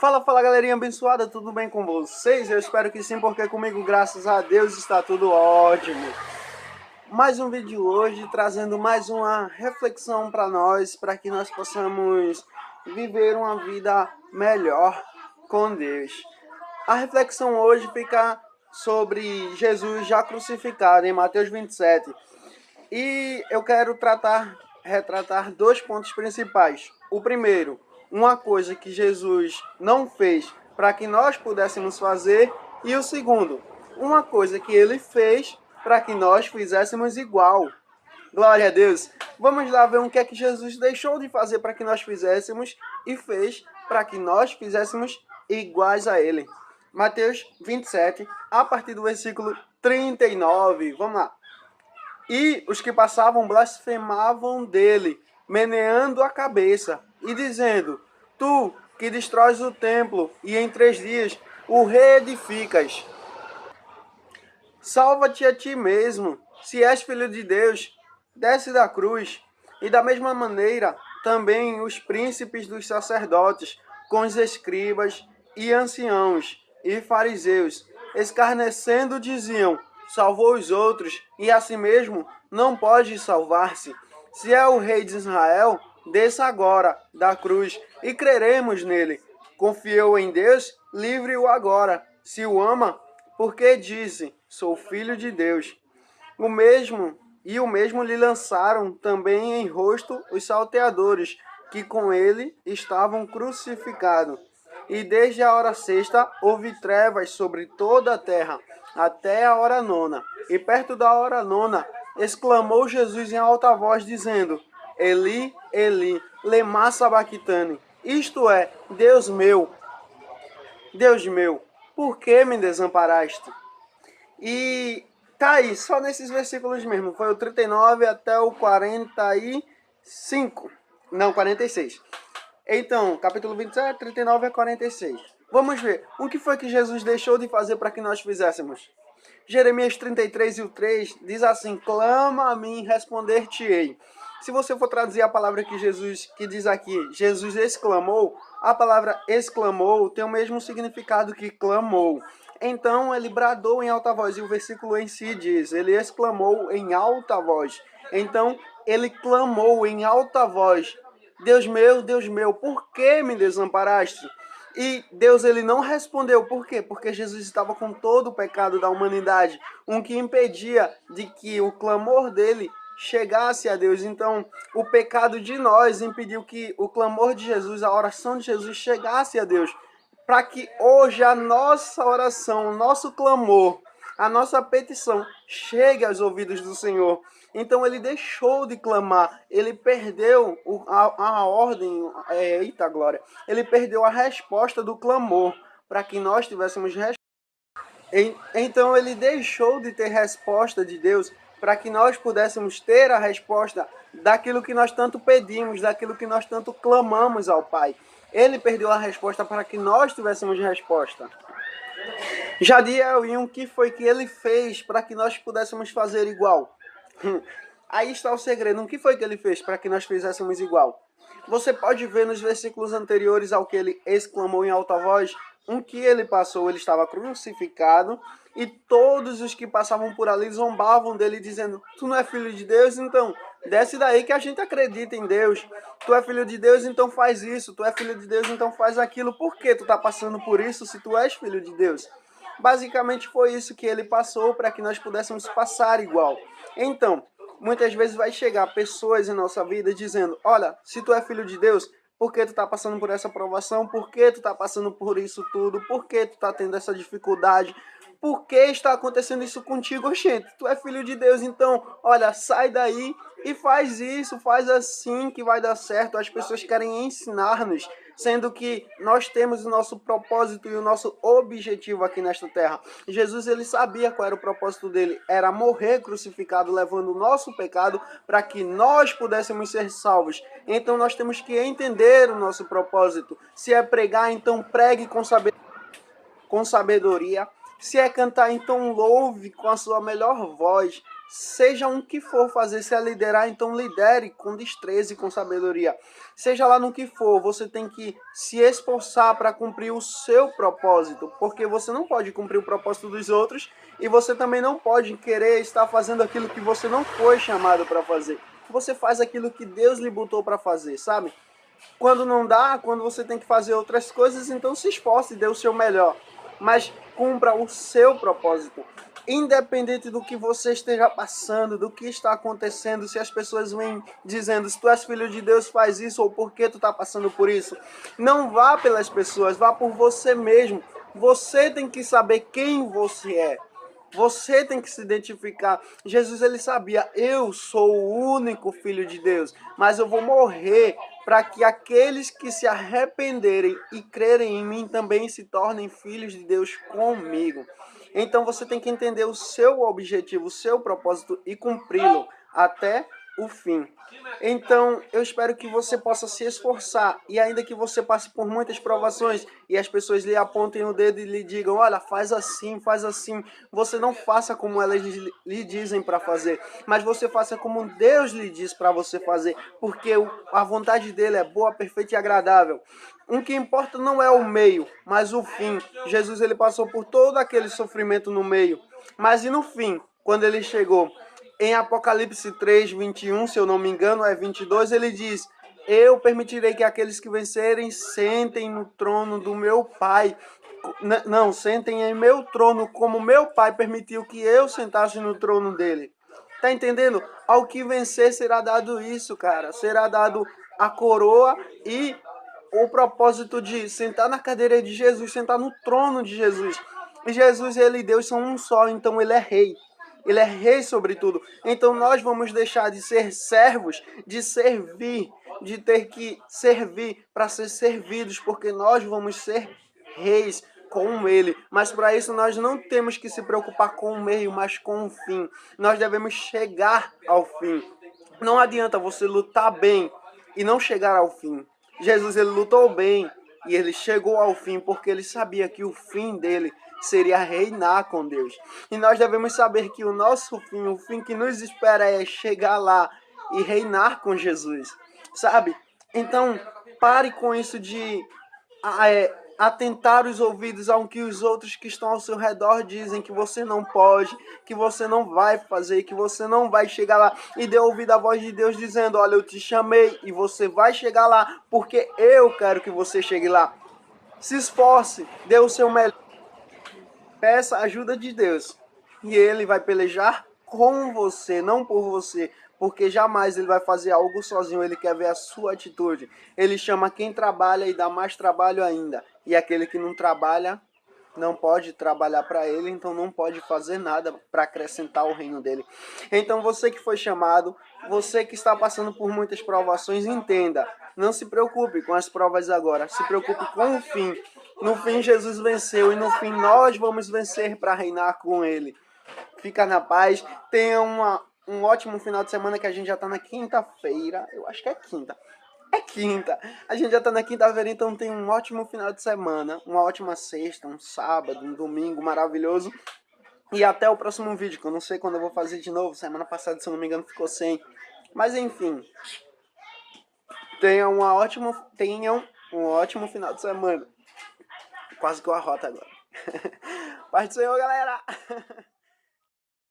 Fala galerinha abençoada, tudo bem com vocês? Eu espero que sim, porque comigo, graças a Deus, está tudo ótimo. Mais um vídeo hoje, trazendo mais uma reflexão para nós, para que nós possamos viver uma vida melhor com Deus. A reflexão hoje fica sobre Jesus já crucificado em Mateus 27. E eu quero retratar dois pontos principais. O primeiro, uma coisa que Jesus não fez para que nós pudéssemos fazer. E o segundo, uma coisa que ele fez para que nós fizéssemos igual. Glória a Deus. Vamos lá ver o que é que Jesus deixou de fazer para que nós fizéssemos e fez para que nós fizéssemos iguais a ele. Mateus 27, a partir do versículo 39. Vamos lá. E os que passavam blasfemavam dele, meneando a cabeça e dizendo: Tu que destróis o templo e em 3 dias o reedificas, salva-te a ti mesmo, se és filho de Deus, desce da cruz. E da mesma maneira também os príncipes dos sacerdotes, com os escribas e anciãos e fariseus, escarnecendo, diziam: salvou os outros, e a si mesmo não pode salvar-se. Se é o rei de Israel, desça agora da cruz, e creremos nele. Confiou em Deus, livre-o agora. Se o ama, porque disse: sou filho de Deus. O mesmo lhe lançaram também em rosto os salteadores, que com ele estavam crucificados. E desde a hora sexta houve trevas sobre toda a terra, até a hora nona. E perto da hora nona, exclamou Jesus em alta voz, dizendo: Eli, Eli, lema sabachthani. Isto é, Deus meu, por que me desamparaste? E tá aí, só nesses versículos mesmo. Foi o 39 até o 45. Não, 46. Então, capítulo 27, 39 a 46. Vamos ver, o que foi que Jesus deixou de fazer para que nós fizéssemos? Jeremias 33 e o 3 diz assim: clama a mim, responder-te-ei. Se você for traduzir a palavra que diz aqui, Jesus exclamou, a palavra exclamou tem o mesmo significado que clamou. Então ele bradou em alta voz, e o versículo em si diz, ele exclamou em alta voz. Então ele clamou em alta voz: Deus meu, por que me desamparaste? E Deus ele não respondeu. Por quê? Porque Jesus estava com todo o pecado da humanidade, um que impedia de que o clamor dele chegasse a Deus. Então, o pecado de nós impediu que o clamor de Jesus, a oração de Jesus chegasse a Deus, para que hoje a nossa oração, o nosso clamor, a nossa petição chegue aos ouvidos do Senhor. Então ele deixou de clamar, ele perdeu a ordem, eita glória, ele perdeu a resposta do clamor, para que nós tivéssemos resposta. Então ele deixou de ter resposta de Deus, para que nós pudéssemos ter a resposta daquilo que nós tanto pedimos, daquilo que nós tanto clamamos ao Pai. Ele perdeu a resposta para que nós tivéssemos resposta. Jadiel, e o que foi que ele fez para que nós pudéssemos fazer igual? Aí está o segredo. O que foi que ele fez para que nós fizéssemos igual? Você pode ver nos versículos anteriores ao que ele exclamou em alta voz, o que ele passou. Ele estava crucificado e todos os que passavam por ali zombavam dele, dizendo: tu não é filho de Deus? Então desce daí que a gente acredita em Deus. Tu é filho de Deus, então faz isso. Tu é filho de Deus, então faz aquilo. Por que tu está passando por isso se tu és filho de Deus? Basicamente foi isso que ele passou para que nós pudéssemos passar igual. Então, muitas vezes vai chegar pessoas em nossa vida dizendo: olha, se tu é filho de Deus, por que tu está passando por essa provação? Por que tu está passando por isso tudo? Por que tu está tendo essa dificuldade? Por que está acontecendo isso contigo? Gente, tu é filho de Deus, então, olha, sai daí e faz isso, faz assim que vai dar certo. As pessoas querem ensinar-nos, sendo que nós temos o nosso propósito e o nosso objetivo aqui nesta terra. Jesus, ele sabia qual era o propósito dele, era morrer crucificado, levando o nosso pecado para que nós pudéssemos ser salvos. Então nós temos que entender o nosso propósito. Se é pregar, então pregue com sabedoria. Se é cantar, então louve com a sua melhor voz. seja um que for fazer, se é liderar, então lidere com destreza e com sabedoria. Seja lá no que for, você tem que se esforçar para cumprir o seu propósito, porque você não pode cumprir o propósito dos outros e você também não pode querer estar fazendo aquilo que você não foi chamado para fazer. Você faz aquilo que Deus lhe botou para fazer, sabe? Quando não dá, quando você tem que fazer outras coisas, então se esforce e dê o seu melhor. Mas cumpra o seu propósito. Independente do que você esteja passando, do que está acontecendo, se as pessoas vêm dizendo, se tu és filho de Deus, faz isso, ou por que tu está passando por isso. Não vá pelas pessoas, vá por você mesmo. Você tem que saber quem você é. Você tem que se identificar. Jesus, ele sabia, eu sou o único filho de Deus, mas eu vou morrer para que aqueles que se arrependerem e crerem em mim também se tornem filhos de Deus comigo. Então você tem que entender o seu objetivo, o seu propósito e cumpri-lo até o fim. Então, eu espero que você possa se esforçar e ainda que você passe por muitas provações e as pessoas lhe apontem o dedo e lhe digam, olha, faz assim, você não faça como elas lhe dizem para fazer, mas você faça como Deus lhe diz para você fazer, porque a vontade dele é boa, perfeita e agradável. O que importa não é o meio, mas o fim. Jesus, ele passou por todo aquele sofrimento no meio, mas e no fim, quando ele chegou? Em Apocalipse 3, 21, se eu não me engano, é 22, ele diz, eu permitirei que aqueles que vencerem sentem no trono do meu Pai. Não, sentem em meu trono, como meu Pai permitiu que eu sentasse no trono dele. Tá entendendo? Ao que vencer será dado isso, cara. Será dado a coroa e o propósito de sentar na cadeira de Jesus, sentar no trono de Jesus. E Jesus, ele e Deus são um só, então ele é rei. Ele é rei sobre tudo. Então nós vamos deixar de ser servos, de servir, de ter que servir para ser servidos, porque nós vamos ser reis com ele. Mas para isso nós não temos que se preocupar com o meio, mas com o fim. Nós devemos chegar ao fim. Não adianta você lutar bem e não chegar ao fim. Jesus, ele lutou bem e ele chegou ao fim porque ele sabia que o fim dele seria reinar com Deus. E nós devemos saber que o nosso fim, o fim que nos espera é chegar lá e reinar com Jesus, sabe? Então, pare com isso de atentar os ouvidos ao que os outros que estão ao seu redor dizem que você não pode, que você não vai fazer, que você não vai chegar lá. E dê ouvido à voz de Deus dizendo, olha, eu te chamei e você vai chegar lá, porque eu quero que você chegue lá. Se esforce, dê o seu melhor. Peça a ajuda de Deus e ele vai pelejar com você, não por você, porque jamais ele vai fazer algo sozinho, ele quer ver a sua atitude. Ele chama quem trabalha e dá mais trabalho ainda, e aquele que não trabalha não pode trabalhar para ele, então não pode fazer nada para acrescentar o reino dele. Então você que foi chamado, você que está passando por muitas provações, entenda, não se preocupe com as provas agora, se preocupe com o fim. No fim Jesus venceu e no fim nós vamos vencer para reinar com ele. Fica na paz, tenha um ótimo final de semana que a gente já está na quinta-feira, eu acho que é quinta. É quinta. A gente já tá na quinta-feira, então tem um ótimo final de semana, uma ótima sexta, um sábado, um domingo maravilhoso. E até o próximo vídeo, que eu não sei quando eu vou fazer de novo. Semana passada, se eu não me engano, ficou sem. Mas enfim. Tenham um ótimo final de semana. Quase que eu arroto agora. Paz do Senhor, galera!